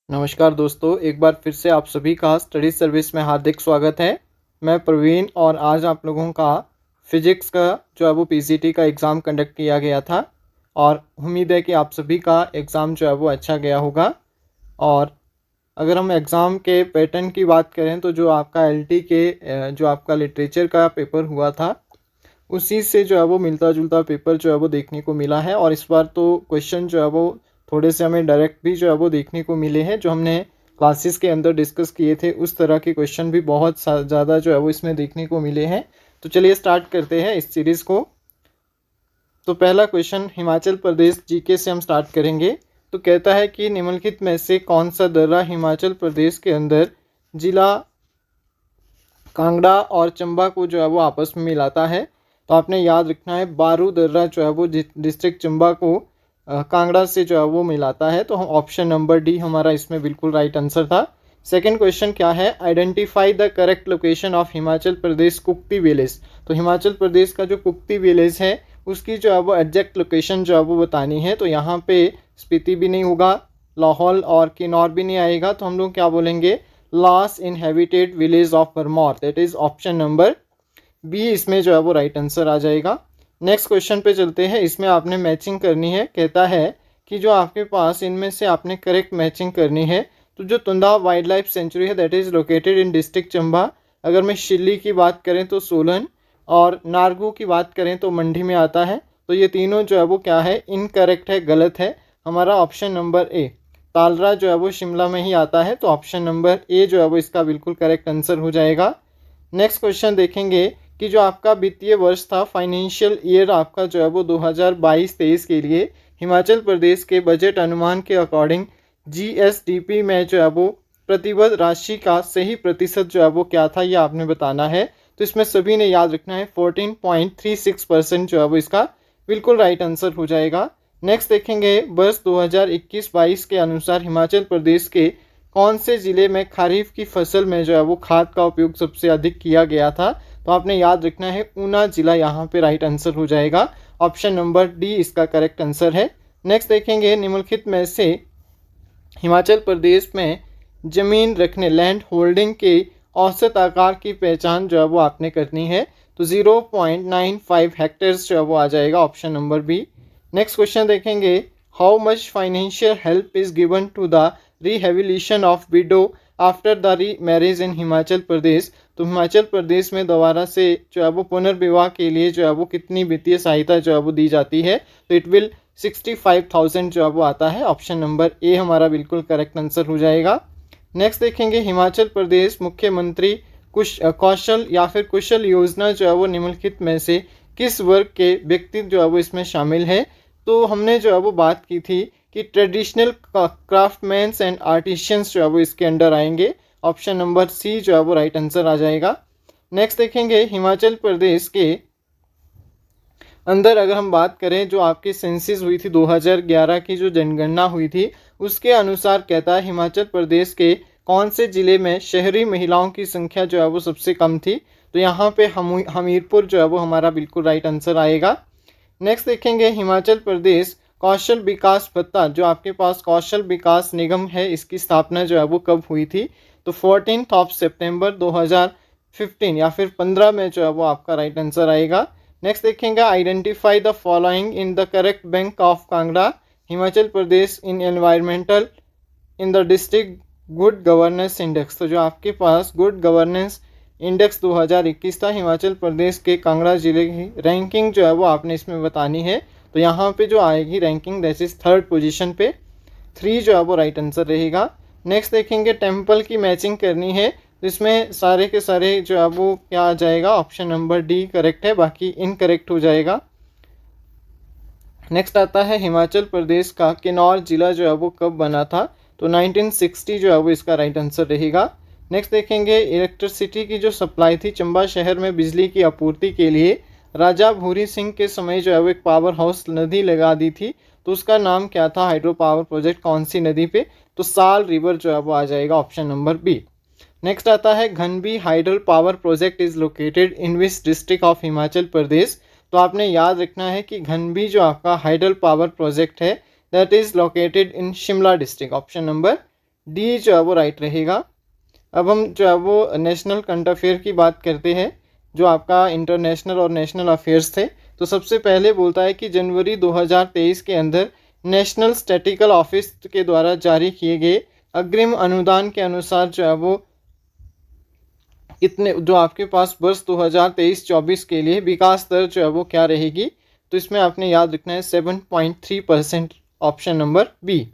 नमस्कार दोस्तों, एक बार फिर से आप सभी का स्टडी सर्विस में हार्दिक स्वागत है। मैं प्रवीण और आज आप लोगों का फिजिक्स का जो है वो पीसीटी का एग्ज़ाम कंडक्ट किया गया था और उम्मीद है कि आप सभी का एग्ज़ाम जो है वो अच्छा गया होगा। और अगर हम एग्ज़ाम के पैटर्न की बात करें तो जो आपका एलटी के जो आपका लिटरेचर का पेपर हुआ था उसी से जो है वो मिलता जुलता पेपर जो है वो देखने को मिला है। और इस बार तो क्वेश्चन जो है वो थोड़े से हमें डायरेक्ट भी जो है वो देखने को मिले हैं। जो हमने क्लासेस के अंदर डिस्कस किए थे उस तरह के क्वेश्चन भी बहुत ज़्यादा जो है वो इसमें देखने को मिले हैं। तो चलिए स्टार्ट करते हैं इस सीरीज़ को। तो पहला क्वेश्चन हिमाचल प्रदेश जीके से हम स्टार्ट करेंगे। तो कहता है कि निम्नलिखित में से कौन सा दर्रा हिमाचल प्रदेश के अंदर जिला कांगड़ा और चंबा को जो है वो आपस में मिलाता है। तो आपने याद रखना है बारू दर्रा जो है वो डिस्ट्रिक्ट चंबा को कांगड़ा से जो है वो मिलाता है। तो हम ऑप्शन नंबर डी हमारा इसमें बिल्कुल राइट आंसर था। सेकंड क्वेश्चन क्या है, identify the correct location of Himachal Pradesh Kukti village. तो हिमाचल प्रदेश का जो कुक्ति विलेज है उसकी जो है वो एग्जैक्ट लोकेशन जो है वो बतानी है। तो यहाँ पे स्पीति भी नहीं होगा, लाहौल और किन्नौर भी नहीं आएगा, तो हम लोग क्या बोलेंगे, last inhabited village of Bharmour, that is option number B इसमें जो है वो राइट आंसर आ जाएगा। नेक्स्ट क्वेश्चन पे चलते हैं। इसमें आपने मैचिंग करनी है। कहता है कि जो आपके पास इनमें से आपने करेक्ट मैचिंग करनी है। तो जो तुंदा वाइल्ड लाइफ सेंचुरी है that is located in district Chamba. अगर मैं शिल्ली की बात करें तो सोलन, और नारगू की बात करें तो मंडी में आता है। तो ये तीनों जो है वो क्या है, इनकरेक्ट है, गलत है। हमारा ऑप्शन नंबर ए तालरा जो है वो शिमला में ही आता है। तो ऑप्शन नंबर ए जो है वो इसका बिल्कुल करेक्ट आंसर हो जाएगा। नेक्स्ट क्वेश्चन देखेंगे कि जो आपका वित्तीय वर्ष था, फाइनेंशियल ईयर आपका जो है वो 2022-23 के लिए हिमाचल प्रदेश के बजट अनुमान के अकॉर्डिंग जीएसडीपी में जो है वो प्रतिबद्ध राशि का सही प्रतिशत जो है वो क्या था, ये आपने बताना है। तो इसमें सभी ने याद रखना है 14.36% जो है वो इसका बिल्कुल राइट आंसर हो जाएगा। नेक्स्ट देखेंगे, वर्ष 2021-22 के अनुसार हिमाचल प्रदेश के कौन से ज़िले में खरीफ की फसल में जो है वो खाद का उपयोग सबसे अधिक किया गया था। तो आपने याद रखना है ऊना जिला यहाँ पे राइट आंसर हो जाएगा। ऑप्शन नंबर डी इसका करेक्ट आंसर है। नेक्स्ट देखेंगे, निम्नलिखित में से हिमाचल प्रदेश में ज़मीन रखने लैंड होल्डिंग के औसत आकार की पहचान जो है वो आपने करनी है। तो 0.95 हेक्टेयर्स जो है वो आ जाएगा, option number B. Next question देखेंगे, how much financial help is given to the rehabilitation of widow after the remarriage in Himachal Pradesh. तो हिमाचल प्रदेश में दोबारा से जो है वो पुनर्विवाह के लिए जो है वो कितनी वित्तीय सहायता जो है वो दी जाती है। तो इट विल 65,000 जो है वो आता है। ऑप्शन नंबर ए हमारा बिल्कुल करेक्ट आंसर हो जाएगा। नेक्स्ट देखेंगे, हिमाचल प्रदेश मुख्यमंत्री कौशल या फिर कुशल योजना जो है वो निम्नलिखित में से किस वर्ग के व्यक्ति जो है वो इसमें शामिल है। तो हमने जो है वो बात की थी कि ट्रेडिशनल क्राफ्टमैन्स एंड आर्टिशियंस जो है वो इसके अंडर आएंगे। ऑप्शन नंबर सी जो है वो राइट आंसर आ जाएगा। नेक्स्ट देखेंगे, हिमाचल प्रदेश के अंदर अगर हम बात करें, जो आपकी सेंसिस हुई थी 2011 की जो जनगणना हुई थी उसके अनुसार कहता है हिमाचल प्रदेश के कौन से ज़िले में शहरी महिलाओं की संख्या जो है वो सबसे कम थी। तो यहाँ पे हमीरपुर जो है वो हमारा बिल्कुल राइट आंसर आएगा। नेक्स्ट देखेंगे, हिमाचल प्रदेश कौशल विकास भत्ता, जो आपके पास कौशल विकास निगम है, इसकी स्थापना जो है वो कब हुई थी। तो 14 सितंबर 2015 या फिर 15 में जो है वो आपका राइट आंसर आएगा। नेक्स्ट देखेंगे, identify the following in the correct bank of Kangra Himachal Pradesh in environmental in the district good governance index. तो जो आपके पास गुड गवर्नेंस इंडेक्स 2021 था हिमाचल प्रदेश के कांगड़ा जिले की रैंकिंग जो है वो आपने इसमें बतानी है। तो यहाँ पे जो आएगी ranking that is 3rd position पे, 3 जो है वो राइट आंसर रहेगा। नेक्स्ट देखेंगे, टेम्पल की मैचिंग करनी है। तो इसमें सारे के सारे जो है वो क्या आ जाएगा, ऑप्शन नंबर डी करेक्ट है, बाकी इनकरेक्ट हो जाएगा। नेक्स्ट आता है, हिमाचल प्रदेश का किन्नौर जिला जो है वो कब बना था। तो 1960 जो है वो इसका राइट आंसर रहेगा। नेक्स्ट देखेंगे, इलेक्ट्रिसिटी की जो सप्लाई थी चंबा शहर में बिजली की आपूर्ति के लिए राजा भूरी सिंह के समय जो है वो एक पावर हाउस नदी लगा दी थी। तो उसका नाम क्या था, हाइड्रो पावर प्रोजेक्ट कौन सी नदी पे। तो साल रिवर जो है वो आ जाएगा, ऑप्शन नंबर बी। नेक्स्ट आता है, घनबी hydro power project is located in which district of Himachal Pradesh. तो आपने याद रखना है कि घनबी जो आपका हाइडल पावर प्रोजेक्ट है that is located in Shimla district, option number D जो है वो राइट रहेगा। अब हम जो है वो नेशनल करंट अफेयर की बात करते हैं, जो आपका इंटरनेशनल और नेशनल अफेयर्स थे। तो सबसे पहले बोलता है कि जनवरी 2023 के अंदर नेशनल स्टैटिकल ऑफिस के द्वारा जारी किए गए अग्रिम अनुदान के अनुसार जो है वो कितने, जो आपके पास वर्ष 2023-24 के लिए विकास दर जो है वो क्या रहेगी, तो इसमें आपने याद रखना है 7.3%, ऑप्शन नंबर बी।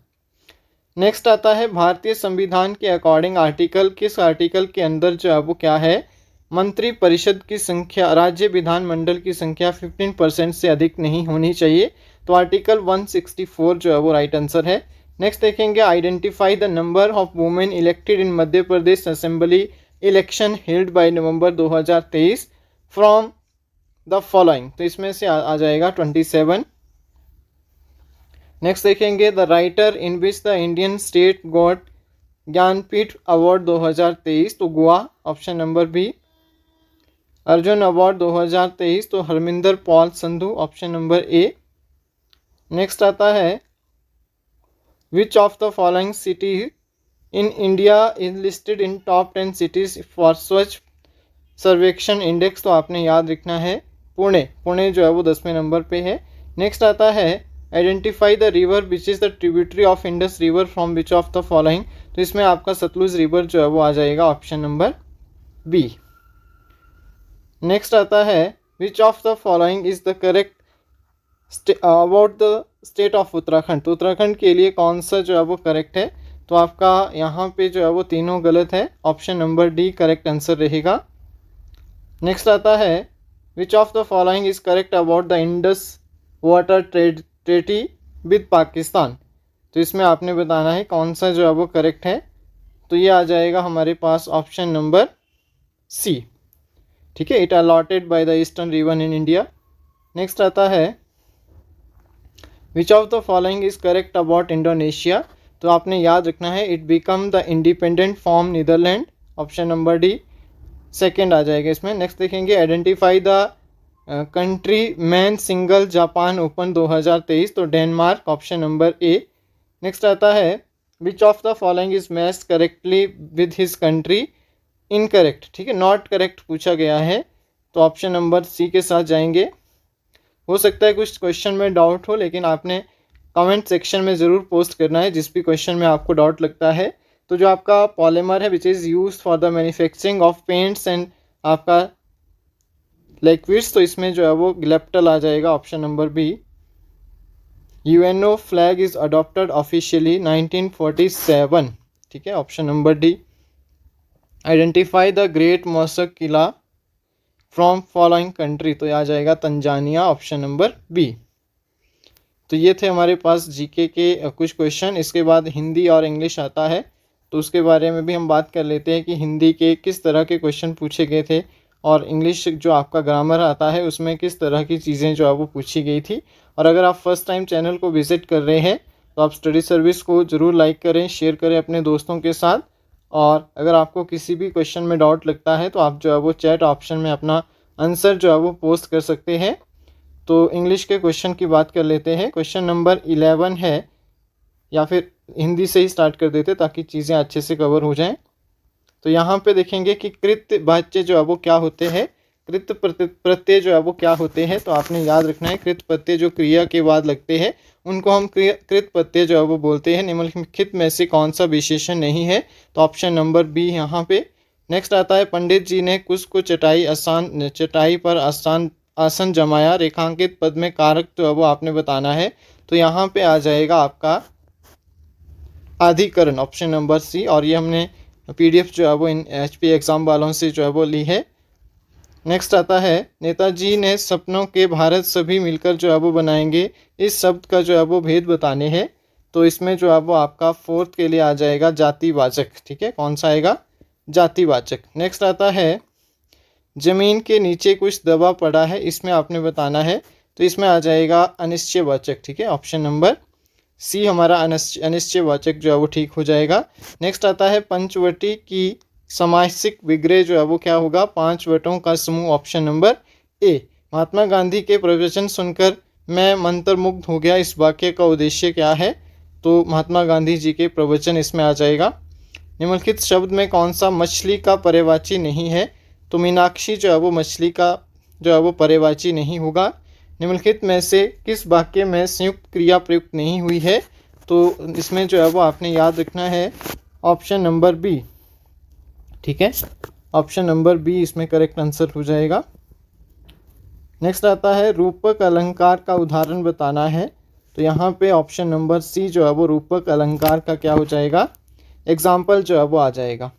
नेक्स्ट आता है भारतीय संविधान के अकॉर्डिंग आर्टिकल, किस आर्टिकल के अंदर जो है वो क्या है, मंत्री परिषद की संख्या, राज्य विधानमंडल की संख्या 15% से अधिक नहीं होनी चाहिए। तो आर्टिकल 164 जो है वो राइट आंसर है। नेक्स्ट देखेंगे, identify the number of women elected in Madhya Pradesh assembly election held by November 2023 from the following. तो इसमें से आ जाएगा 27। नेक्स्ट देखेंगे, the writer in which the Indian state got Jnanpith award 2023, तो Goa, option number B. Arjun award 2023, तो Harminder Pal Sandhu, option number A. Next आता है, which of the following city in India is listed in top 10 cities for स्वच्छ सर्वेक्षण index, तो आपने याद रखना है पुणे। पुणे जो है वो 10वें नंबर पे है। नेक्स्ट आता है, identify the river which is the tributary of Indus river from which of the following, तो इसमें आपका सतलुज रिवर जो है वो आ जाएगा, ऑप्शन नंबर बी। नेक्स्ट आता है, which of the following is the correct about the state of Uttarakhand, तो उत्तराखंड के लिए कौन सा जो है वो करेक्ट है, तो आपका यहाँ पे जो है वो तीनों गलत है, option number D correct answer रहेगा। नेक्स्ट आता है, which of the following is correct about the Indus water treaty with Pakistan, तो इसमें आपने बताना है कौन सा जो है वो करेक्ट है, तो ये आ जाएगा हमारे पास ऑप्शन नंबर सी। ठीक है, it allotted by the eastern river in India. Next आता है, which of the following is correct about Indonesia, तो आपने याद रखना है it become the independent from Netherland, option number D second आ जाएगा इसमें। नेक्स्ट देखेंगे, identify the country man single Japan open 2023, तो Denmark, option number A. Next आता है, which of the following is matched correctly with his country, incorrect, ठीक है, not correct पूछा गया है, तो ऑप्शन नंबर सी के साथ जाएंगे। हो सकता है कुछ क्वेश्चन में डाउट हो, लेकिन आपने कमेंट सेक्शन में ज़रूर पोस्ट करना है जिस भी क्वेश्चन में आपको डाउट लगता है। तो जो आपका पॉलीमर है which is use for the manufacturing of paints and आपका लिक्विड्स, तो इसमें जो है वो ग्लेप्टल आ जाएगा, option number B. UNO flag is adopted officially 1947, ठीक है, option number D. Identify the great mosque Kilwa from following country, तो आ जाएगा तंजानिया, ऑप्शन नंबर बी। तो ये थे हमारे पास जीके के कुछ क्वेश्चन। इसके बाद हिंदी और इंग्लिश आता है, तो उसके बारे में भी हम बात कर लेते हैं कि हिंदी के किस तरह के क्वेश्चन पूछे गए थे, और इंग्लिश जो आपका ग्रामर आता है उसमें किस तरह की चीज़ें जो है वो पूछी गई थी। और अगर आप फर्स्ट टाइम चैनल को विज़िट कर रहे हैं तो आप स्टडी सर्विस को ज़रूर लाइक करें, शेयर करें अपने दोस्तों के साथ। और अगर आपको किसी भी क्वेश्चन में डाउट लगता है तो आप जो है वो चैट ऑप्शन में अपना आंसर जो है वो पोस्ट कर सकते हैं। तो इंग्लिश के क्वेश्चन की बात कर लेते हैं। क्वेश्चन नंबर 11 है, या फिर हिंदी से ही स्टार्ट कर देते ताकि चीज़ें अच्छे से कवर हो जाएं। तो यहाँ पे देखेंगे कि कृत वाच्य जो है वो क्या होते हैं, कृत प्रत्यय जो है वो क्या होते हैं। तो आपने याद रखना है कृत प्रत्यय जो क्रिया के बाद लगते हैं उनको हम कृत प्रत्यय जो है वो बोलते हैं। निम्नलिखित में से कौन सा विशेषण नहीं है, तो ऑप्शन नंबर बी यहाँ पे। नेक्स्ट आता है, पंडित जी ने कुछ को चटाई पर आसन जमाया, रेखांकित पद में कारक तो है वो आपने बताना है। तो यहाँ पे आ जाएगा आपका अधिकरण, ऑप्शन नंबर सी। और ये हमने पीडीएफ जो है वो इन HP एग्ज़ाम वालों से जो है वो ली है। नेक्स्ट आता है, नेताजी ने सपनों के भारत सभी मिलकर जो है वो बनाएंगे, इस शब्द का जो है वो भेद बताने हैं। तो इसमें जो है वो आपका फोर्थ के लिए आ जाएगा जातिवाचक, ठीक है, कौन सा आएगा, जातिवाचक। नेक्स्ट आता है, जमीन के नीचे कुछ दबा पड़ा है, इसमें आपने बताना है। तो इसमें आ जाएगा अनिश्चयवाचक, ठीक है, ऑप्शन नंबर सी हमारा अनिश्चयवाचक जो है वो ठीक हो जाएगा। नेक्स्ट आता है, पंचवटी की सामासिक विग्रह जो है वो क्या होगा, 5 वटों का समूह, ऑप्शन नंबर ए। महात्मा गांधी के प्रवचन सुनकर मैं मंत्रमुग्ध हो गया, इस वाक्य का उद्देश्य क्या है, तो महात्मा गांधी जी के प्रवचन इसमें आ जाएगा। निम्नलिखित शब्द में कौन सा मछली का पर्यायवाची नहीं है? तो मीनाक्षी जो है वो मछली का जो है वो पर्यायवाची नहीं होगा। निम्नलिखित में से किस वाक्य में संयुक्त क्रिया प्रयुक्त नहीं हुई है? तो इसमें जो है वो आपने याद रखना है ऑप्शन नंबर बी। ठीक है, ऑप्शन नंबर बी इसमें करेक्ट आंसर हो जाएगा। नेक्स्ट आता है रूपक अलंकार का उदाहरण बताना है। तो यहाँ पे ऑप्शन नंबर सी जो है वो रूपक अलंकार का क्या हो जाएगा? एग्जाम्पल जो है वो आ जाएगा।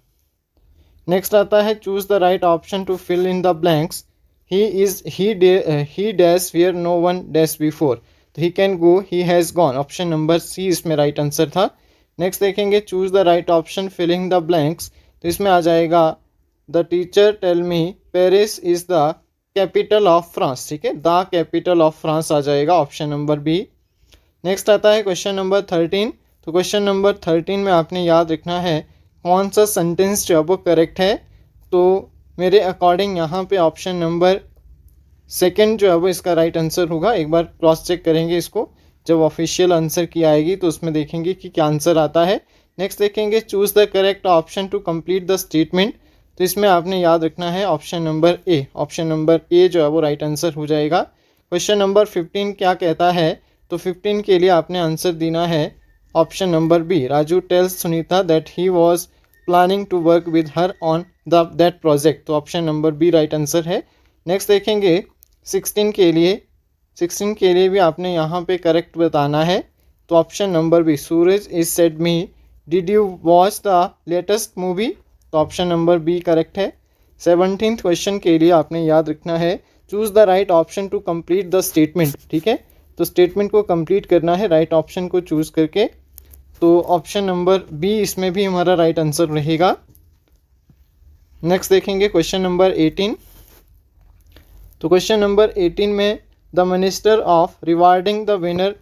नेक्स्ट आता है choose the right option to fill in the blanks. He dash where no one dash before. तो he can go, he has gone. Option number C इसमें राइट आंसर था। नेक्स्ट देखेंगे choose the right option filling the blanks. तो इसमें आ जाएगा the teacher tell me Paris is the capital of France. ठीक है, द कैपिटल ऑफ फ्रांस आ जाएगा ऑप्शन नंबर बी। नेक्स्ट आता है क्वेश्चन नंबर 13। तो क्वेश्चन नंबर 13 में आपने याद रखना है कौन सा सेंटेंस जो है वो करेक्ट है। तो मेरे अकॉर्डिंग यहाँ पे ऑप्शन नंबर सेकंड जो है वो इसका राइट आंसर होगा। एक बार क्रॉस चेक करेंगे इसको, जब ऑफिशियल आंसर की आएगी तो उसमें देखेंगे कि क्या आंसर आता है। नेक्स्ट देखेंगे choose the correct option to complete the statement. तो इसमें आपने याद रखना है option number A. Option number A जो है वो राइट आंसर हो जाएगा। क्वेश्चन नंबर 15 क्या कहता है? तो 15 के लिए आपने आंसर देना है option number B. Raju tells Sunita that he was planning to work with her on that project. तो option number B right answer है। नेक्स्ट देखेंगे 16 के लिए भी आपने यहाँ पे करेक्ट बताना है। तो option number B Suraj is said me did you watch the latest movie. तो ऑप्शन नंबर बी करेक्ट है। 17th क्वेश्चन के लिए आपने याद रखना है choose the right option to complete the statement. ठीक है, तो स्टेटमेंट को कंप्लीट करना है राइट ऑप्शन को चूज करके। तो ऑप्शन नंबर बी इसमें भी हमारा राइट आंसर रहेगा। नेक्स्ट देखेंगे क्वेश्चन नंबर 18। तो क्वेश्चन नंबर 18 में the minister of rewarding the winner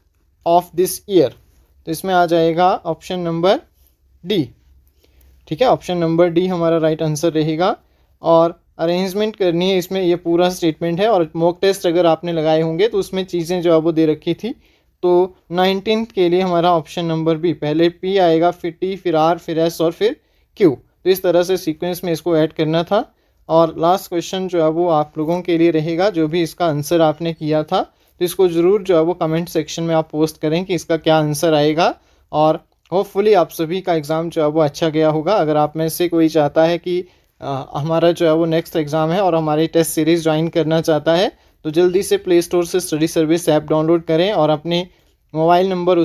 of this year. तो इसमें आ जाएगा ऑप्शन नंबर डी। ठीक है, ऑप्शन नंबर डी हमारा राइट आंसर रहेगा। और अरेंजमेंट करनी है, इसमें ये पूरा स्टेटमेंट है। और मॉक टेस्ट अगर आपने लगाए होंगे तो उसमें चीज़ें जो है वो दे रखी थी। तो 19th के लिए हमारा ऑप्शन नंबर बी, पहले पी आएगा फिर टी फिर आर फिर एस और फिर क्यू। तो इस तरह से सीक्वेंस में इसको ऐड करना था। और लास्ट क्वेश्चन जो है वो आप लोगों के लिए रहेगा, जो भी इसका आंसर आपने किया था तो इसको ज़रूर जो है वो कमेंट सेक्शन में आप पोस्ट करें कि इसका क्या आंसर आएगा। और होपफुली आप सभी का एग्ज़ाम जो है वो अच्छा गया होगा। अगर आप में से कोई चाहता है कि हमारा जो है वो नेक्स्ट एग्ज़ाम है और हमारी टेस्ट सीरीज़ ज्वाइन करना चाहता है तो जल्दी से प्ले स्टोर से स्टडी सर्विस ऐप डाउनलोड करें और अपने मोबाइल नंबर